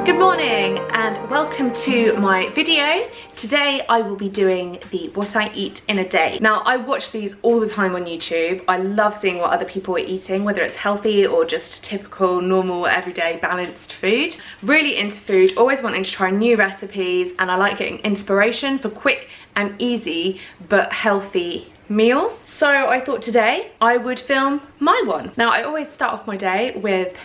Good morning and welcome to my video. Today I will be doing the what I eat in a day. Now I watch these all the time on YouTube. I love seeing what other people are eating, whether it's healthy or just typical, normal, everyday, balanced food. Really into food, always wanting to try new recipes, and I like getting inspiration for quick and easy but healthy meals. So I thought today I would film my one. Now I always start off my day with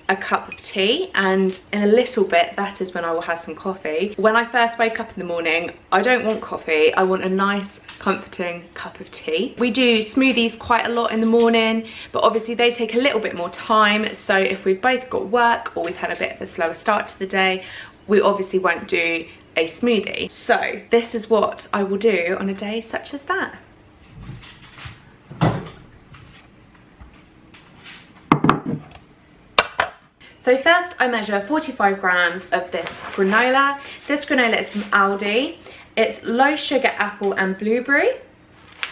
a cup of tea, and in a little bit that is when I will have some coffee. When I first wake up in the morning, I don't want coffee, I want a nice comforting cup of tea. We do smoothies quite a lot in the morning, but obviously they take a little bit more time, so if we've both got work or we've had a bit of a slower start to the day, we obviously won't do a smoothie. So this is what I will do on a day such as that. So first I measure 45 grams of this granola. This granola is from Aldi. It's low sugar apple and blueberry.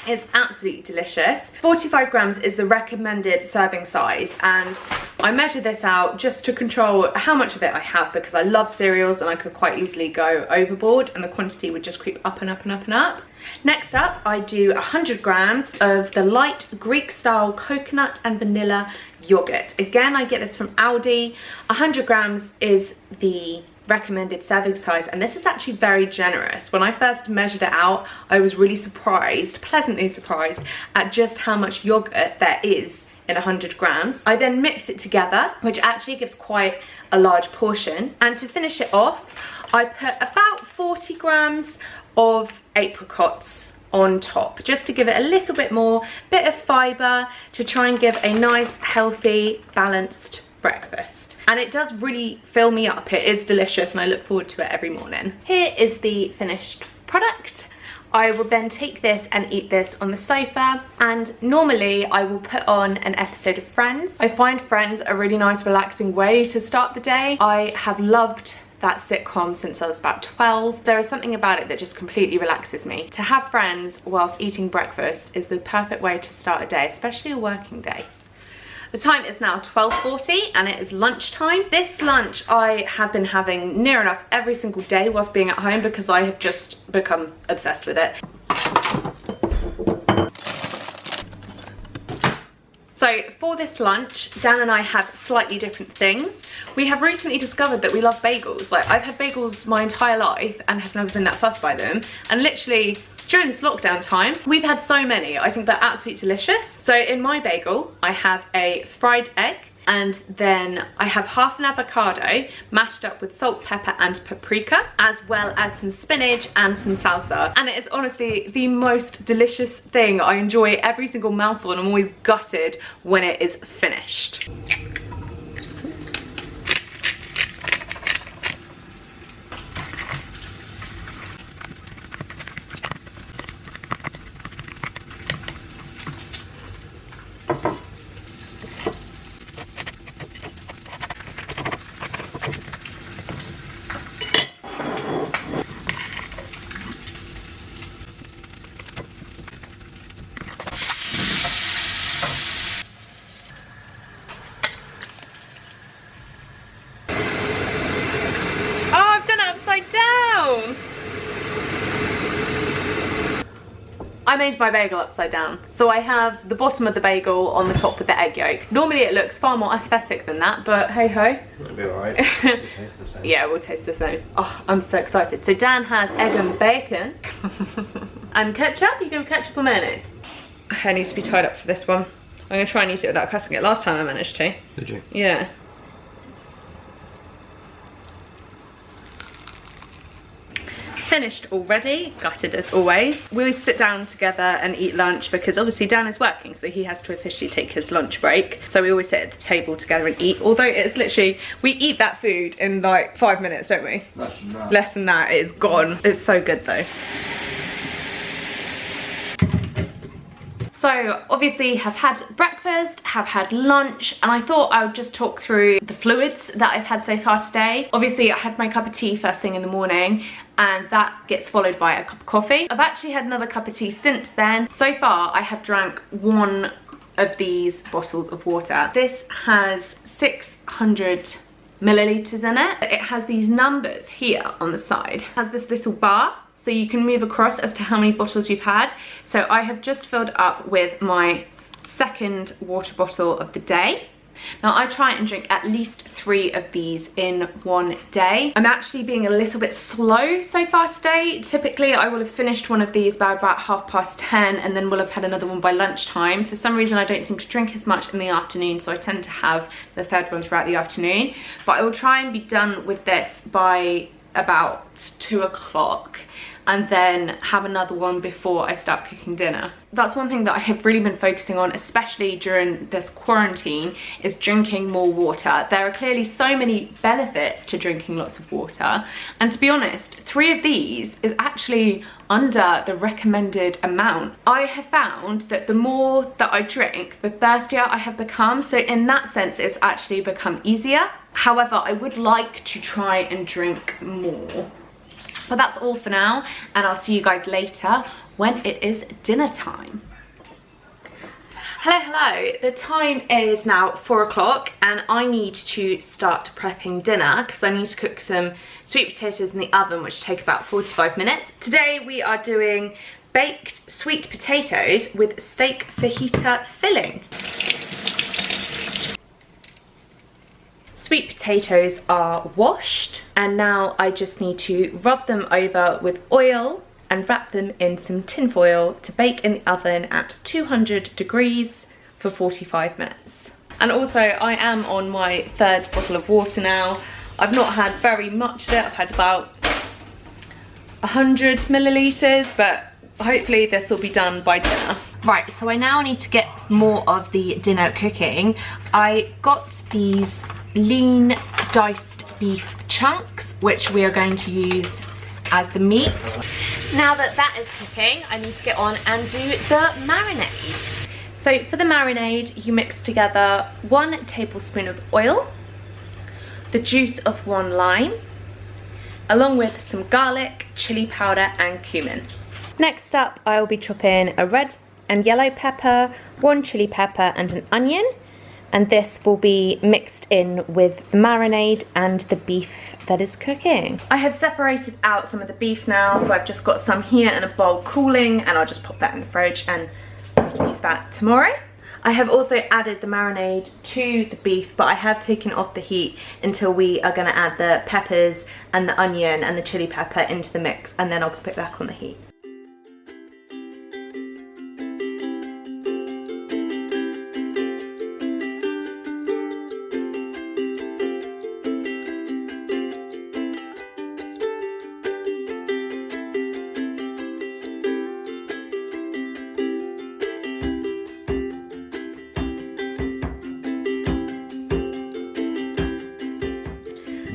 It's absolutely delicious. 45 grams is the recommended serving size, and I measure this out just to control how much of it I have, because I love cereals and I could quite easily go overboard and the quantity would just creep up and up and up and up. Next up, I do 100 grams of the light Greek style coconut and vanilla yogurt. Again, I get this from Aldi. 100 grams is the recommended serving size, and this is actually very generous. When I first measured it out, I was really surprised, pleasantly surprised, at just how much yogurt there is in 100 grams. I then mix it together, which actually gives quite a large portion, and to finish it off, I put about 40 grams of apricots on top, just to give it a little bit more, bit of fibre, to try and give a nice, healthy, balanced breakfast. And it does really fill me up. It is delicious and I look forward to it every morning. Here is the finished product. I will then take this and eat this on the sofa, and normally I will put on an episode of Friends. I find Friends a really nice relaxing way to start the day. I have loved that sitcom since I was about 12. There is something about it that just completely relaxes me. To have Friends whilst eating breakfast is the perfect way to start a day, especially a working day. The time is now 12:40 and it is lunchtime. This lunch I have been having near enough every single day whilst being at home, because I have just become obsessed with it. So for this lunch, Dan and I have slightly different things. We have recently discovered that we love bagels. Like, I've had bagels my entire life and have never been that fussed by them. And literally, during this lockdown time, we've had so many. I think they're absolutely delicious. So in my bagel, I have a fried egg, and then I have half an avocado mashed up with salt, pepper and paprika, as well as some spinach and some salsa. And it is honestly the most delicious thing. I enjoy every single mouthful and I'm always gutted when it is finished. I made my bagel upside down. So I have the bottom of the bagel on the top with the egg yolk. Normally it looks far more aesthetic than that, but hey ho. It'll be alright. We'll taste the same. Yeah, we'll taste the same. Oh, I'm so excited. So Dan has egg and bacon. And ketchup? You go with ketchup or mayonnaise? Hair needs to be tied up for this one. I'm gonna try and use it without cutting it. Last time I managed to. Did you? Yeah. Finished already, gutted as always. We sit down together and eat lunch because obviously Dan is working, so he has to officially take his lunch break. So we always sit at the table together and eat, although it's literally, we eat that food in like 5 minutes, don't we? Less than that. Less than that, it is gone. It's so good though. So obviously have had breakfast, have had lunch, and I thought I would just talk through the fluids that I've had so far today. Obviously I had my cup of tea first thing in the morning, and that gets followed by a cup of coffee. I've actually had another cup of tea since then. So far I have drank one of these bottles of water. This has 600 milliliters in it. It has these numbers here on the side. It has this little bar, so you can move across as to how many bottles you've had. So I have just filled up with my second water bottle of the day. Now I try and drink at least 3 of these in one day. I'm actually being a little bit slow so far today. Typically I will have finished one of these by about 10:30 and then we'll have had another one by lunchtime. For some reason I don't seem to drink as much in the afternoon, so I tend to have the third one throughout the afternoon. But I will try and be done with this by about 2 o'clock and then have another one before I start cooking dinner. That's one thing that I have really been focusing on, especially during this quarantine, is drinking more water. There are clearly so many benefits to drinking lots of water, and to be honest, 3 of these is actually under the recommended amount. I have found that the more that I drink, the thirstier I have become, so in that sense it's actually become easier. However, I would like to try and drink more. But that's all for now, and I'll see you guys later when it is dinner time. Hello, the time is now 4 o'clock and I need to start prepping dinner because I need to cook some sweet potatoes in the oven, which take about 45 minutes. Today we are doing baked sweet potatoes with steak fajita filling. Sweet potatoes are washed and now I just need to rub them over with oil and wrap them in some tin foil to bake in the oven at 200 degrees for 45 minutes. And also I am on my 3rd bottle of water now. I've not had very much of it, I've had about 100 milliliters, but hopefully this will be done by dinner. Right, so I now need to get more of the dinner cooking. I got these lean diced beef chunks, which we are going to use as the meat. Now that that is cooking, I need to get on and do the marinade. So for the marinade, you mix together 1 tablespoon of oil, the juice of 1 lime, along with some garlic, chili powder and cumin. Next up, I will be chopping a red and yellow pepper, 1 chili pepper and an onion, and this will be mixed in with the marinade and the beef that is cooking. I have separated out some of the beef now, so I've just got some here in a bowl cooling, and I'll just pop that in the fridge and we can use that tomorrow. I have also added the marinade to the beef, but I have taken off the heat until we are going to add the peppers and the onion and the chili pepper into the mix, and then I'll pop it back on the heat.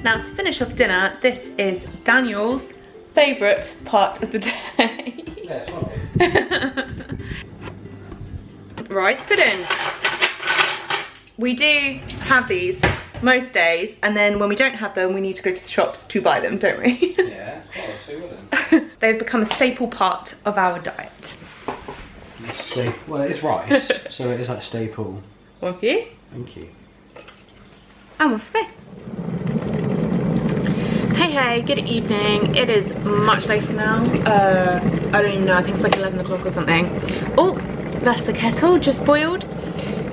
Now to finish off dinner, this is Daniel's favourite part of the day. Yeah, it's fine. Rice pudding. We do have these most days, and then when we don't have them, we need to go to the shops to buy them, don't we? Yeah, well, so wouldn't. They've become a staple part of our diet. Well, it is rice, so it is like staple. One for you. Thank you. And one for me. Hey, good evening. It is much later now. I don't even know, I think it's like 11 o'clock or something. Oh, that's the kettle, just boiled.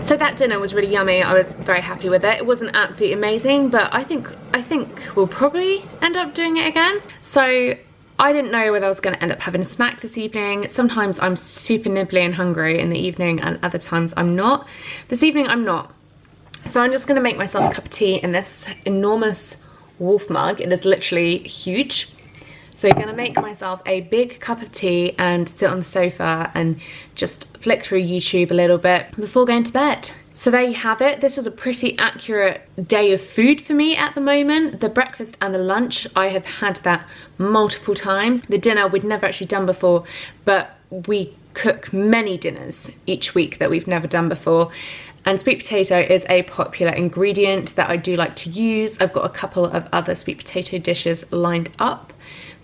So that dinner was really yummy. I was very happy with it. It wasn't absolutely amazing, but I think we'll probably end up doing it again. So I didn't know whether I was going to end up having a snack this evening. Sometimes I'm super nibbly and hungry in the evening, and other times I'm not. This evening I'm not. So I'm just going to make myself a cup of tea in this enormous wolf mug. It is literally huge. So I'm going to make myself a big cup of tea and sit on the sofa and just flick through YouTube a little bit before going to bed. So there you have it. This was a pretty accurate day of food for me at the moment. The breakfast and the lunch, I have had that multiple times. The dinner we'd never actually done before, but we cook many dinners each week that we've never done before. And sweet potato is a popular ingredient that I do like to use. I've got a couple of other sweet potato dishes lined up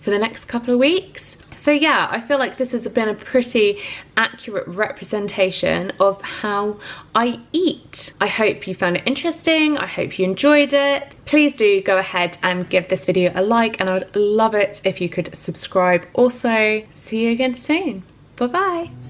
for the next couple of weeks. So yeah, I feel like this has been a pretty accurate representation of how I eat. I hope you found it interesting. I hope you enjoyed it. Please do go ahead and give this video a like, and I would love it if you could subscribe also. See you again soon. Bye bye.